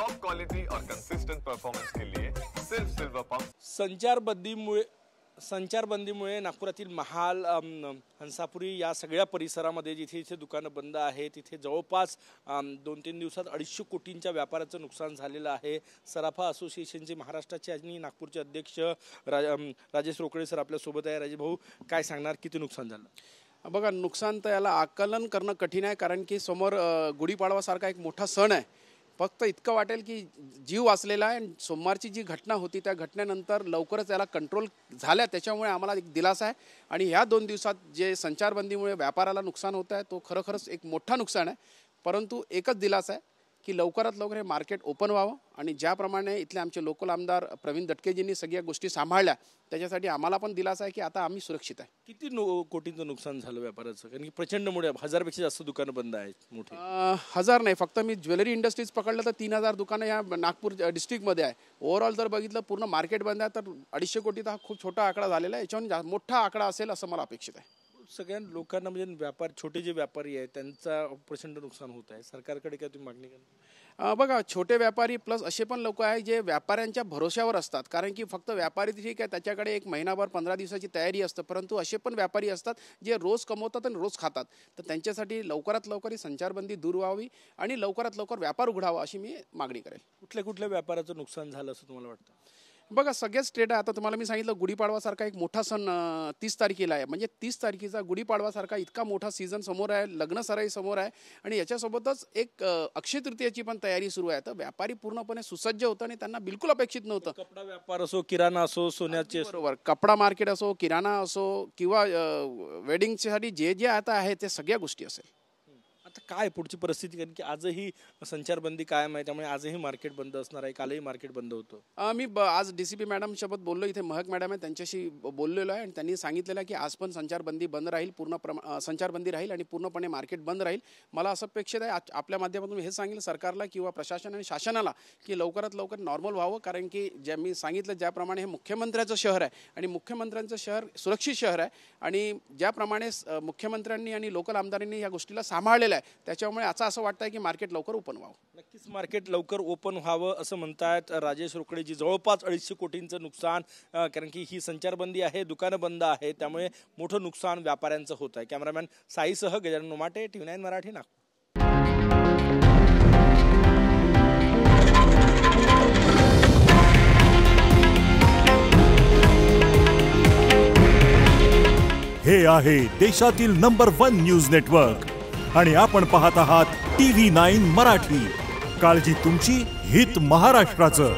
Top quality और consistent performance के लिए सिर्फ सिल्वर पंप। संचारबंदीमुळे नागपुरातील महाल, हंसापुरी या सगळ्या परिसरामध्ये जिथे जिथे दुकानं बंद आहेत तिथे जवळपास 2-3 दिवसात 250 कोटींच्या व्यापाराचं नुकसान झालेलं आहे। सराफा असोसिएशनचे महाराष्ट्राचे आणि नागपूरचे अध्यक्ष राजेश रोकडे सर आपल्यासोबत आहे। राजेश भाऊ, काय सांगणार, किती नुकसान झालं? बघा, नुकसान तर याला आकलन करणं कठीण आहे, कारण की समोर गुढीपाडवासारखा एक मोठा सण आहे। फक्त इतकं वाटेल की जीव वाचलेला आहे आणि सोमवारची जी घटना होती त्या घटनेनंतर लवकरच याला कंट्रोल झाल्या, त्याच्यामुळे आम्हाला एक दिलासा आहे। आणि ह्या 2 दिवसात जे संचारबंदीमुळे व्यापाराला नुकसान होत आहे तो खरोखरच एक मोठा नुकसान आहे। परंतु एकच दिलासा आहे की लवकरात लवकर हे मार्केट ओपन व्हावं आणि ज्याप्रमाणे इथले आमचे लोकल आमदार प्रवीण दटकेजींनी सगळ्या गोष्टी सांभाळल्या त्याच्यासाठी आम्हाला पण दिलासा आहे की आता आम्ही सुरक्षित आहे। किती कोटींचं नुकसान झालं व्यापाराचं? कारण की प्रचंड मोठे 1000 पेक्षा जास्त दुकानं बंद आहेत मोठे। 1000 नाही, फक्त मी ज्वेलरी इंडस्ट्रीज पकडलं तर 3000 दुकानं या नागपूर डिस्ट्रिक्टमध्ये आहे। ओव्हरऑल जर बघितलं पूर्ण मार्केट बंद आहे तर 250 कोटीचा हा खूप छोटा आकडा झालेला आहे। याच्याहून मोठा आकडा असेल असं मला अपेक्षित आहे। सगळ्या लोकांना म्हणजे व्यापार, छोटे जे व्यापारी आहेत त्यांचा प्रचंड नुकसान होत आहे। सरकारकडे काय तुम्ही मागणी करणार? बघा, छोटे व्यापारी प्लस असे पण लोक आहेत जे व्यापाऱ्यांच्या भरोश्यावर असतात, कारण की फक्त व्यापारी ठीक आहे त्याच्याकडे एक महिनाभर 15 दिवसाची तयारी असतं, परंतु असे पण व्यापारी असतात जे रोज कमवतात आणि रोज खातात। तर त्यांच्यासाठी लवकरात लवकर ही संचारबंदी दूर व्हावी आणि लवकरात लवकर व्यापार उघडावा अशी मी मागणी करेल। कुठल्या व्यापाराचं नुकसान झालं असं तुम्हाला वाटतं? बघा, सगळ्याच स्टेट आहे। आता तुम्हाला मी सांगितलं गुढीपाडवासारखा एक मोठा सण 30 तारखेला आहे, म्हणजे 30 तारखेचा गुढीपाडवासारखा इतका मोठा सीझन समोर आहे, लग्न सराई समोर आहे आणि याच्यासोबतच एक अक्षय तृतीयाची पण तयारी सुरू आहे। तर व्यापारी पूर्णपणे सुसज्ज होतं आणि त्यांना बिलकुल अपेक्षित नव्हतं। कपडा व्यापार असो, किराणा असो, सोन्याचे, बरोबर, कपडा मार्केट असो, किराणा असो किंवा वेडिंगसाठी जे जे आता आहे ते सगळ्या गोष्टी असेल। आता काय पुढची परिस्थिती? कारण की आजही संचारबंदी कायम आहे, त्यामुळे आजही मार्केट बंद असणार आहे, कालही मार्केट बंद होतं। मी आज DCP मॅडम सोबत बोललो, इथे महक मॅडम आहे त्यांच्याशी बोललेलो आहे आणि त्यांनी सांगितलेलं की आज पण संचारबंदी बंद राहील, संचारबंदी राहील आणि पूर्णपणे मार्केट बंद राहील। मला असं अपेक्षित आहे आपल्या माध्यमातून हे सांगेल सरकारला किंवा प्रशासन आणि शासनाला की लवकरात लवकर नॉर्मल व्हावं, कारण की ज्या मी सांगितलं ज्याप्रमाणे हे मुख्यमंत्र्यांचं शहर आहे आणि मुख्यमंत्र्यांचं शहर सुरक्षित शहर आहे आणि ज्याप्रमाणे मुख्यमंत्र्यांनी आणि लोकल आमदारांनी या गोष्टीला सांभाळलेलं आहे त्याच्यामुळे असं वाटतंय की मार्केट लवकर ओपन व्हावं। नक्कीच मार्केट लवकर ओपन व्हावं असं म्हणतायत राजेश रोकडे जी। जवळपास 250 कोटींचं नुकसान, कारण की ही संचारबंदी आहे, दुकानं बंद आहे, त्यामुळे मोठं नुकसान व्यापाऱ्यांचं होत आहे। कॅमेरामॅन साईसह गजानन उमाटे, TV9 मराठी, नागपूर। हे आहे देशातील नंबर 1 न्यूज नेटवर्क आणि आपण पाहत आहात TV9 मराठी। काळजी तुमची, हित महाराष्ट्राचं।